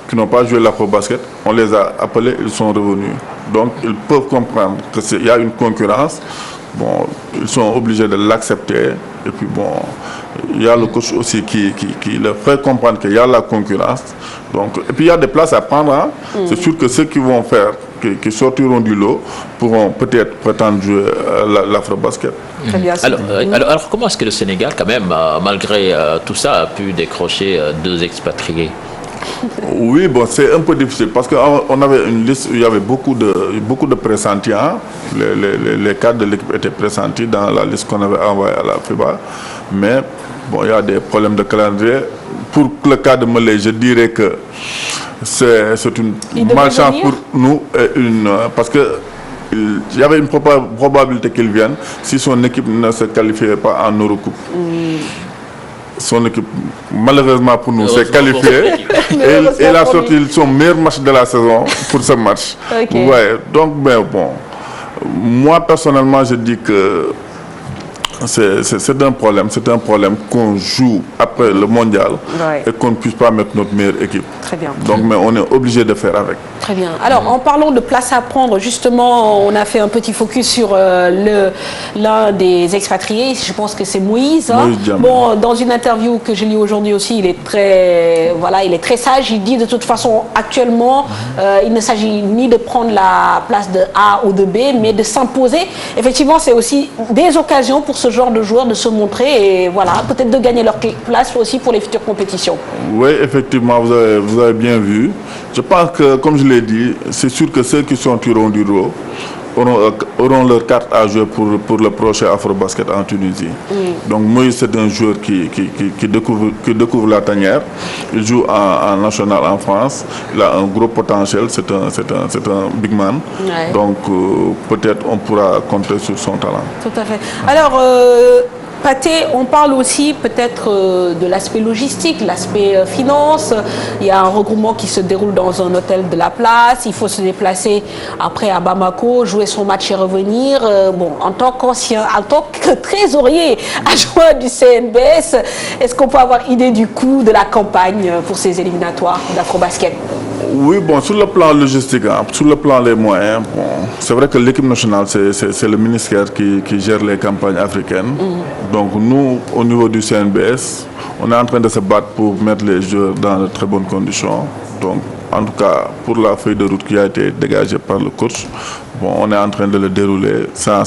qui n'ont pas joué l'Afrobasket. On les a appelés, ils sont revenus. Donc ils peuvent comprendre qu'il y a une concurrence. Bon, ils sont obligés de l'accepter. Et puis bon, il y a le coach aussi qui leur fait comprendre qu'il y a la concurrence. Donc, et puis il y a des places à prendre. Hein. C'est sûr que ceux qui vont faire, qui sortiront du lot, pourront peut-être prétendre jouer l'Afrobasket. Alors, comment est-ce que le Sénégal, quand même, malgré tout ça, a pu décrocher 2 expatriés? Oui, bon, c'est un peu difficile parce qu'on avait une liste où il y avait beaucoup de pressentis. Hein. Les cadres de l'équipe étaient pressentis dans la liste qu'on avait envoyée à la FIBA. Mais bon, il y a des problèmes de calendrier. Pour le cas de Melé, je dirais que c'est une malchance pour nous parce que il y avait une probabilité qu'il vienne si son équipe ne se qualifiait pas en Eurocoupe. Son équipe, malheureusement pour nous, s'est qualifiée et il a sorti son meilleur match de la saison pour ce match. Ouais, donc, ben, bon, moi personnellement, je dis que c'est un problème qu'on joue après le mondial et qu'on ne puisse pas mettre notre meilleure équipe. Très bien. Donc, mais on est obligé de faire avec. Très bien. Alors, en parlant de place à prendre, justement, on a fait un petit focus sur l'un des expatriés. Je pense que c'est Moïse. Hein. Bon, dans une interview que j'ai lue aujourd'hui aussi, il est très sage. Il dit de toute façon, actuellement, il ne s'agit ni de prendre la place de A ou de B, mais de s'imposer. Effectivement, c'est aussi des occasions pour ce genre de joueurs de se montrer et voilà, peut-être de gagner leur place aussi pour les futures compétitions. Oui, effectivement, vous avez bien vu. Je pense que, comme je l'ai dit, c'est sûr que ceux qui sortiront du lot auront leur carte à jouer pour le prochain Afrobasket en Tunisie. Donc Moïse, c'est un joueur qui découvre la tanière. Il joue en national en France. Il a un gros potentiel. C'est un big man. Ouais. Donc peut-être on pourra compter sur son talent. Tout à fait. Alors, Pathé, on parle aussi peut-être de l'aspect logistique, l'aspect finance. Il y a un regroupement qui se déroule dans un hôtel de la place. Il faut se déplacer après à Bamako, jouer son match et revenir. Bon, en tant que trésorier adjoint du CNBS, est-ce qu'on peut avoir idée du coût de la campagne pour ces éliminatoires d'Afrobasket? Oui, bon, sur le plan logistique, hein, sur le plan des moyens, bon, c'est vrai que l'équipe nationale, c'est le ministère qui gère les campagnes africaines. Donc nous, au niveau du CNBS, on est en train de se battre pour mettre les joueurs dans de très bonnes conditions. Donc, en tout cas, pour la feuille de route qui a été dégagée par le coach, bon, on est en train de le dérouler sans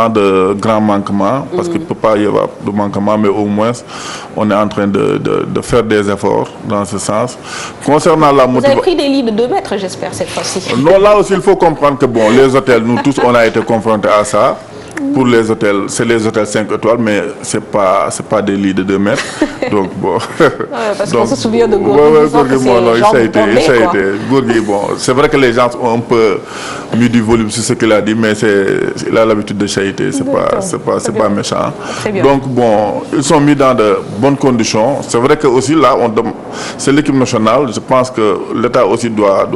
de grands manquements, parce qu'il ne peut pas y avoir de manquements, mais au moins, on est en train de faire des efforts dans ce sens. Concernant la Vous avez pris des lits de 2 mètres, j'espère, cette fois-ci. Non, là aussi, il faut comprendre que bon, les hôtels, nous tous, on a été confrontés à ça. Pour les hôtels, c'est les hôtels 5 étoiles, mais c'est pas des lits de 2 mètres. Donc bon. Parce qu'on se souvient de Gorgui. Gorgui, bon, c'est vrai que les gens ont un peu mis du volume sur ce qu'il a dit, mais il a l'habitude de chahuter, c'est pas méchant. Donc bon, ils sont mis dans de bonnes conditions. C'est vrai que aussi là, c'est l'équipe nationale. Je pense que l'État aussi doit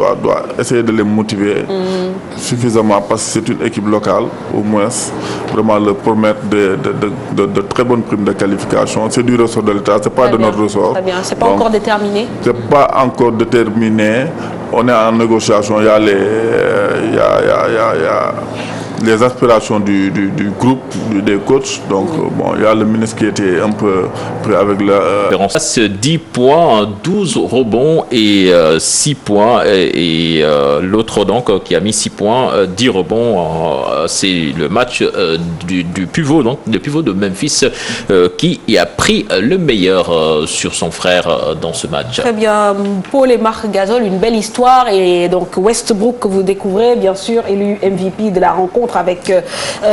essayer de les motiver suffisamment parce que c'est une équipe locale, au moins. Vraiment leur promettre de très bonnes primes de qualification. C'est du ressort de l'État, c'est pas de notre ressort. Très bien, c'est pas encore déterminé. C'est pas encore déterminé. On est en négociation. Il y a les aspirations du groupe, des coachs. Donc, bon, il y a le ministre qui était un peu prêt avec la... 10 points, 12 rebonds et 6 points. Et l'autre, donc, qui a mis 6 points, 10 rebonds. C'est le match du pivot, donc, le pivot de Memphis, qui a pris le meilleur sur son frère dans ce match. Très bien. Paul et Marc Gasol, une belle histoire. Et donc, Westbrook, que vous découvrez, bien sûr, élu MVP de la rencontre. rencontre avec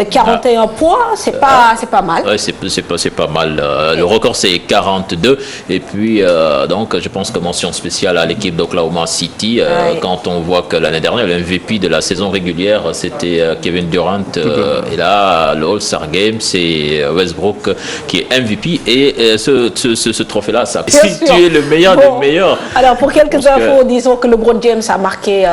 41 points. C'est pas mal. Ouais, c'est pas mal. Le record, c'est 42. Et puis, donc, je pense que mention spéciale à l'équipe d'Oklahoma City. Quand on voit que l'année dernière, le MVP de la saison régulière, c'était Kevin Durant. Et là, le All-Star Game, c'est Westbrook qui est MVP. Et ce trophée-là, ça situe le meilleur des meilleurs. Alors, pour quelques infos, disons que LeBron James a marqué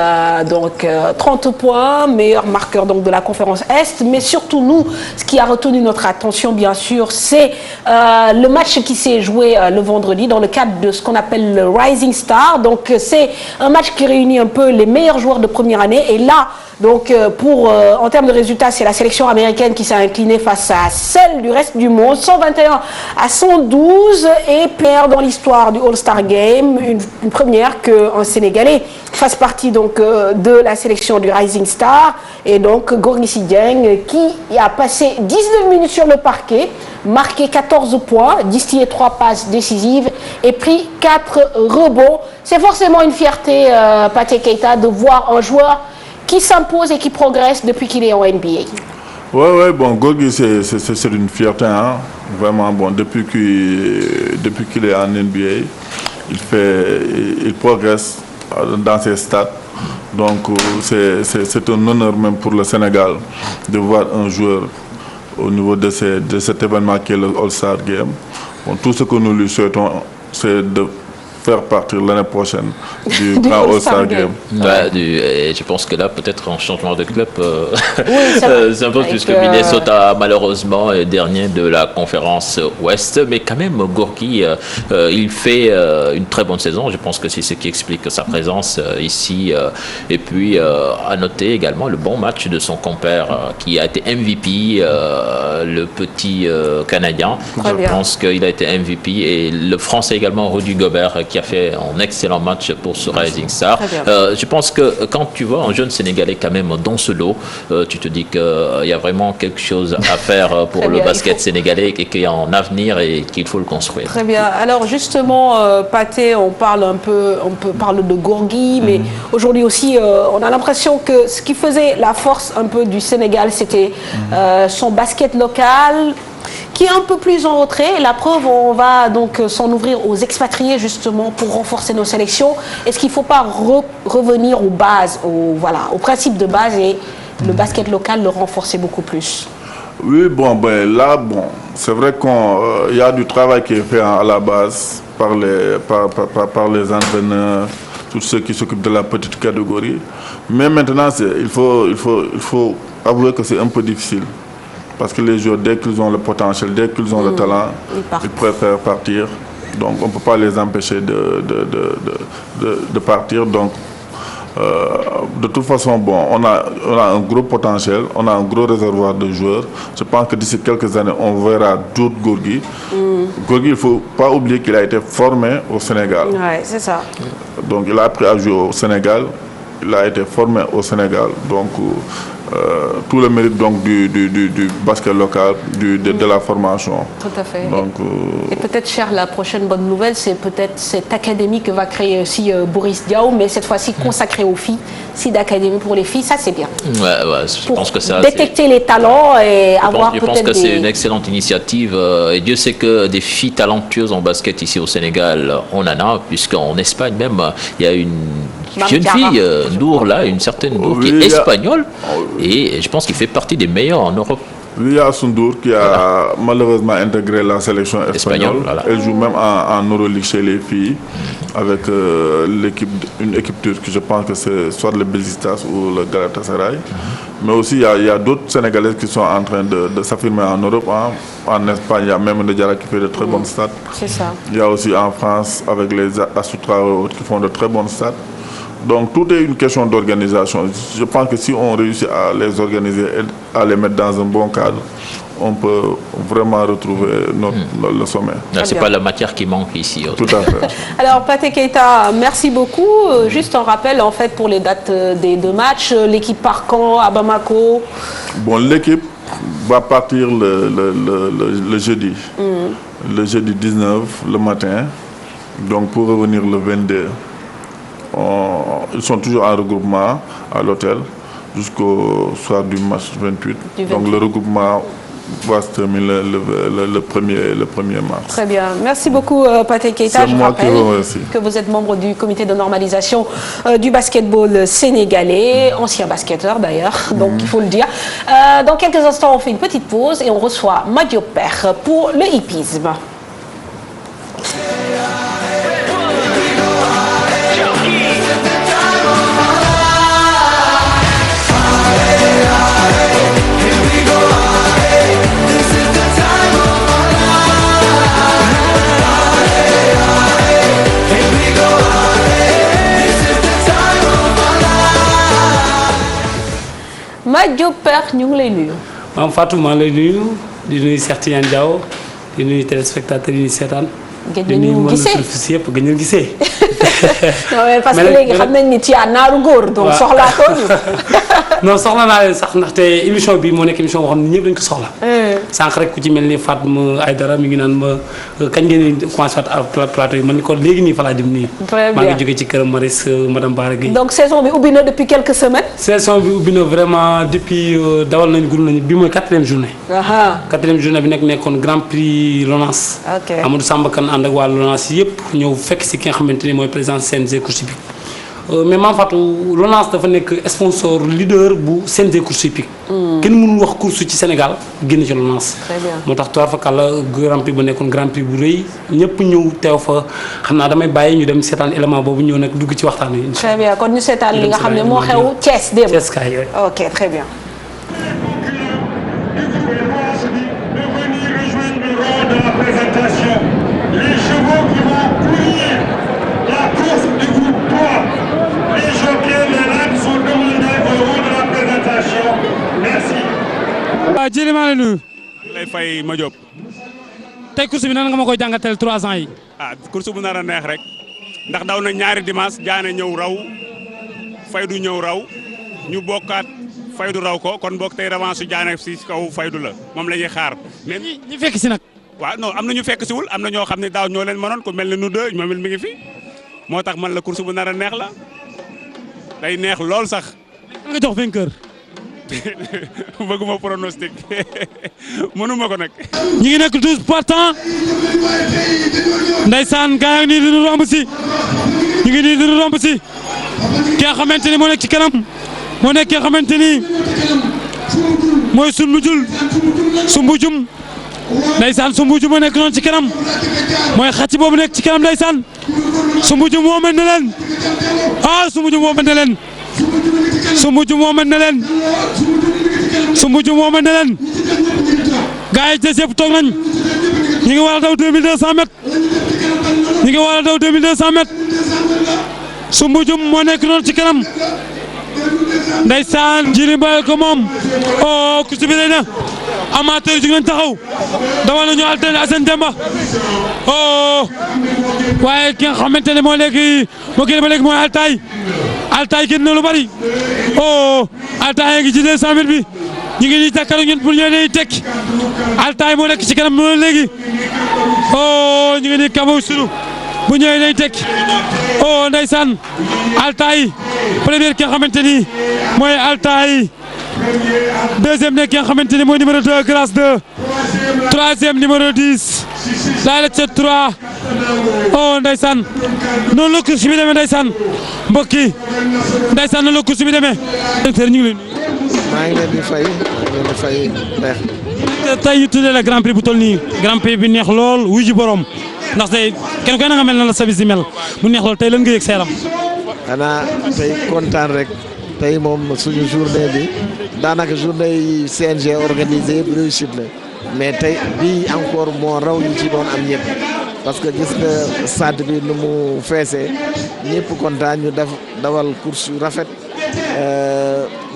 30 points, meilleur marqueur donc, de la conférence Est. Mais surtout, nous, ce qui a retenu notre attention, bien sûr, c'est le match qui s'est joué le vendredi dans le cadre de ce qu'on appelle le Rising Star. Donc, c'est un match qui réunit un peu les meilleurs joueurs de première année. Et là, donc, en termes de résultats, c'est la sélection américaine qui s'est inclinée face à celle du reste du monde, 121-112, et perd dans l'histoire du All-Star Game, une première qu'un Sénégalais fasse partie donc de la sélection du Rising Star. Et donc, Gorgui Sy Dieng, qui a passé 19 minutes sur le parquet, marqué 14 points, distillé 3 passes décisives et pris 4 rebonds. C'est forcément une fierté, Pathé Keita, de voir un joueur qui s'impose et qui progresse depuis qu'il est en NBA. Ouais, bon, Gorgui, c'est une fierté, hein. Vraiment, bon, depuis qu'il est en NBA, il progresse dans ses stats. Donc, c'est un honneur même pour le Sénégal de voir un joueur au niveau de cet événement qui est le All-Star Game. Bon, tout ce que nous lui souhaitons, c'est de faire partir l'année prochaine du grand All-Star Game. Et je pense que là, peut-être un changement de club s'impose, puisque Minnesota, malheureusement, est dernier de la conférence Ouest. Mais quand même, Gorgui, il fait une très bonne saison. Je pense que c'est ce qui explique sa présence ici. Et puis, à noter également le bon match de son compère, qui a été MVP, le petit Canadien. Je pense qu'il a été MVP. Et le Français également, Rudy Gobert, qui a fait un excellent match pour ce Rising Star. Je pense que quand tu vois un jeune Sénégalais quand même dans ce lot, tu te dis qu'il y a vraiment quelque chose à faire pour le basket sénégalais et qu'il y a un avenir et qu'il faut le construire. Très bien. Alors justement, Pathé, on parle de Gorgui, mais aujourd'hui aussi, on a l'impression que ce qui faisait la force un peu du Sénégal, c'était son basket local, qui est un peu plus en retrait. La preuve, on va donc s'en ouvrir aux expatriés justement pour renforcer nos sélections. Est-ce qu'il ne faut pas revenir aux bases, au principe de base et le basket local le renforcer beaucoup plus? Oui, c'est vrai qu'il y a du travail qui est fait à la base par les entraîneurs, tous ceux qui s'occupent de la petite catégorie. Mais maintenant, il faut avouer que c'est un peu difficile. Parce que les joueurs, dès qu'ils ont le potentiel, dès qu'ils ont le talent, ils préfèrent partir. Donc, on ne peut pas les empêcher de partir. Donc, de toute façon, on a un gros potentiel, on a un gros réservoir de joueurs. Je pense que d'ici quelques années, on verra d'autres Gorgui. Gorgui, il ne faut pas oublier qu'il a été formé au Sénégal. Oui, c'est ça. Donc, il a appris à jouer au Sénégal. Il a été formé au Sénégal. Donc, tout le mérite donc du basket local, de la formation. Tout à fait. Donc, et peut-être, cher, la prochaine bonne nouvelle, c'est peut-être cette académie que va créer aussi Boris Diaw, mais cette fois-ci consacrée aux filles. Site d'académie pour les filles, ça c'est bien. Je pense que ça, détecter les talents et avoir peut-être. Je pense que c'est une excellente initiative. Et Dieu sait que des filles talentueuses en basket ici au Sénégal, on en a, puisqu'en Espagne même, il y a une jeune fille, Nour, là, une certaine Nour, qui est espagnole. Et je pense qu'il fait partie des meilleurs en Europe. Il y a Sundour qui a malheureusement intégré la sélection espagnole. Elle joue même en Euroleague chez les filles avec une équipe turque. Je pense que c'est soit le Beşiktaş ou le Galatasaray. Mais aussi il y a d'autres Sénégalaises qui sont en train de s'affirmer en Europe. Hein. En Espagne, il y a même le Diarra qui fait de très bonnes stats. C'est ça. Il y a aussi en France avec les Asutra qui font de très bonnes stats. Donc tout est une question d'organisation. Je pense que si on réussit à les organiser et à les mettre dans un bon cadre, on peut vraiment retrouver le sommet. Ce n'est pas la matière qui manque ici. Tout à fait. Alors Pathé Keita, merci beaucoup. Juste un rappel en fait pour les dates des deux matchs. L'équipe part quand à Bamako? Bon, l'équipe va partir le jeudi. Le jeudi 19, le matin. Donc pour revenir le 22. Ils sont toujours en regroupement à l'hôtel. jusqu'au soir du match 28. Donc le regroupement va se terminer le 1er mars. Très bien. Merci beaucoup, Pathé Keita. Je rappelle que vous êtes membre du comité de normalisation du basketball sénégalais, ancien basketteur d'ailleurs, donc il faut le dire. Dans quelques instants, on fait une petite pause et on reçoit Madio Père pour le hippisme. Madio Père ñu ngi lay nuyu. Maam Fatou maa lay nuyu di nuyu Cheikh Tidiane Diaw di nuyu téléspectateurs yi ñu seetaan. gëj nañu gisee si yëpp gëj nañu gisee. non mais parce que léegi xam nañ ni ci naaru góor. donc soxlaatoo ñu. non soxla naa leen sax ndaxte émission bi moo nekk émission boo xam ne ñëpp dañu ko soxla. sànq rek ku ci mel ni Fatma Aïdara mi ngi naan ma kañ ngeen di commencé waat plateau yi man ni ko léegi nii fa laa jëm nii. très bien maa ngi jógee ci këram Maris madame Bara Gueye. donc saison bi ubbi na depuis quelques semaines. saison bi ubbi na vraiment depuis dawal nañu guddi nañu bi mooy 4e journée. 4e journée bi nekkoon Grand Prix Lonase. ok Amadou Samba Kane ànd ak waa Lonase yëpp ñëw fekk si ki nga xamante ni mooy président CNG course hippique. mais Mame Fatou Lonase dafa nekk sponsor leader bu CNG course hippique. kenn mënul wax course ci Sénégal génn ci Lonase. très bien moo tax tuwaar fa kàlla Grand Prix bu nekkoon Grand Prix bu rëy ñëpp ñëw teew fa xam naa damay bàyyi ñu dem seetaan élément boobu ñëw nag dugg ci waxtaan wi. très bien kon ñu seetaan li nga xam ne moo xew Thiès démb. Thiès kaay yooyu. ok très bien. Les chevaux qui vont courir la course du groupe 3. Les jockeys, les lames sont demandés au rang de la présentation. Merci. waaw jërëjëf maa ngi lay nuyu. lay fay ma Diop. tey course bi nan nga ma koy jàngatal 3 ans yi. course bu nar a neex rek ndax daw na ñaari dimanche jaane ñëw raw faydu ñëw raw ñu bokkaat faydu raw ko kon bokk tey revanche su jaane si kaw faydu la moom la ñuy xaar. mais ñi fekk si nag. waaw non am na ñu fekk siwul am na ñoo xam ne daaw ñoo leen mënoon ku mel ne nu deux moom it mi ngi fi moo tax man la course bu nar a neex la day neex lool sax. nga jox vainqueur. bëgguma pronostic mënuma ko nag. ñi ngi nekk 12 partants ndeysaan gaa yi nii dina romb si ñu ngi nii dina romb si ki nga xamante ni moo nekk ci kanam moo nekk ki nga xamante ni mooy Sumbujum ndeysaan Sumbujum moo nekk noonu ci kanam mooy xàcc boobu nekk ci kanam ndeysaan Sumbujum moo mën na leen Sumbujum moo mën na leen Sumbujum moo mën na leen Sumbujum moo mën na leen gars yi des yëpp toog nañ ñu ngi war a daw 2200 mètres ñu ngi war a daw 2200 mètres Sumbujum moo nekk noonu ci kanam ndeysaan jiri bàyyi ko moom course bi na amateur yi jug nañ taxaw dawal nañu alterne Assane Demba waaye ki nga xamante ne moo génn ba léegi mooy Altaay génn na lu bari Altaay ngi ci 200 mètres bi ñu ngi nii jàkkaarloo ñun pour ñëw dañuy tekki Altaay moo nekk ci kanam noonu léegi ñu ngi nii Kabaw Sulu bu ñëwee dañuy tekki ndeysaan Altaay première ki nga xamante ni mooy Altaay deuxième nekk ki nga xamante ni mooy numéro 2 classe 2 troisième numéro 10 la lettre 3 ndeysaan noonu la course bi demee ndeysaan mbokk yi ndeysaan noonu la course bi demee. ñu ngi leen maa ngi leen di fay neex. tey ñu tuddee la grand prix bu toll nii grand prix bi neex lool wuy ji borom ndax tey kenn koy na nga mel na la sabis di mel mu neex lool tey lan nga yëg sa yaram. xanaa tey kontaan rek tey moom suñu journée bi daanaka journée yi CNG organisé yëpp réussite la mais tey bii encore moo raw ñu ci doon am ñëpp parce que gis nga stade bi nu mu feesee ñëpp kontaan ñu dawal course yu rafet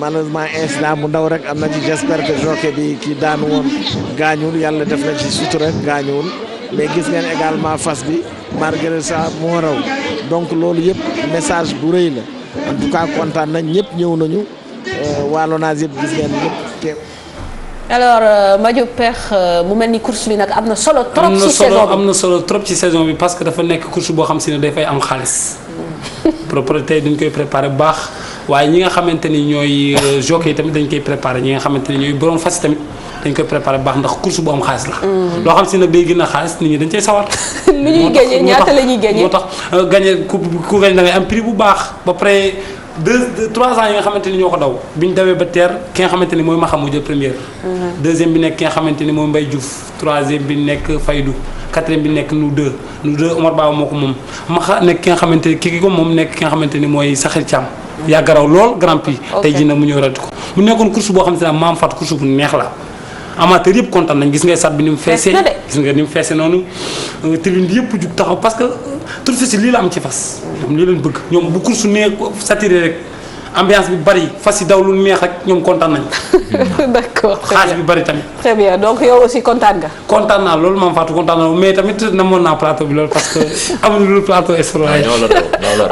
malheureusement incident bu ndaw rek am na ci j'espère que jockey bi kii daanu woon gaañul yàlla def na ci sutura gaañuwul mais gis ngeen également fas bi malgré ça moo raw donc loolu yëpp message bu rëy la en tout cas kontaan nañ ñëpp ñëw nañu waa Lonase yëpp gis ngeen ñëpp teew. alors Madio Père mu mel ni course bi nag am na solo trop. ci saison bi am na solo trop ci saison bi parce que dafa nekk course boo xam si ne dafay am xaalis. propriétaire dañ koy préparer bu baax waaye ñi nga xamante ni ñooy jockey yi tamit dañ koy préparer ñi nga xamante ni ñooy borom fas tamit dañ koy préparer bu baax ndax course bu am xaalis la. loo xam si nag day gën a xaalis nit ñi dañ cay sawar. lu ñuy gagné ñaata la ñuy gagné moo tax gagné ku gagné da ngay am prix bu baax ba pare 3 ans yi nga xamante ni ñoo ko daw bi ñu dawee ba teer ki nga xamante ni mooy Maxam mu jël première. deuxième bi nekk ki nga xamante ni mooy Mbaye Diouf troisième bi nekk Faydou quatrième bi nekk nous deux Omar Baba moo ko moom Maxa nekk ki nga xamante ni ki ko moom nekk ki nga xamante ni mooy Sakhir Thiam. yaa garaw lool Grand Prix. tey jii nag mu ñëw rati ko mu nekkoon course boo xam ne maam Fatou course bu neex la. amateur yëpp kontaan nañ gis ngay sat bi ni mu feesee gis nga ni mu feesee noonu tribune bi yëpp jug taxaw parce que tout ceci lii la am ci fas ñoom lii leen bëgg ñoom bu course nee saturé rek ambiance bi bari fas yi daw lu neex rek ñoom kontaan nañ. d'accord xaalis bi bari tamit. très bien donc yow aussi kontaan nga. kontaan naa loolu Mame Fatou kontaan naa mais tamit namoon naa plateau bi loolu parce que amuñu lu plateau extraordinaire.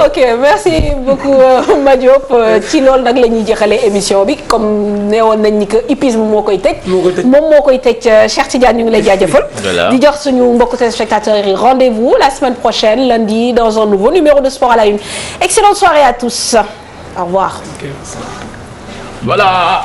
ok merci beaucoup Madiop ci loolu nag la ñuy jeexalee émission bi comme neewoon nañ ni que hippisme moo koy tëj. moom moo koy tëj Cheikh Tidiane ñu ngi lay jaajëfal. di jox suñu mbokku téléspectateurs yi rendez-vous la semaine prochaine lundi dans un nouveau numéro de Sport à la Une. Excellente soirée à tous. Au revoir. Voilà.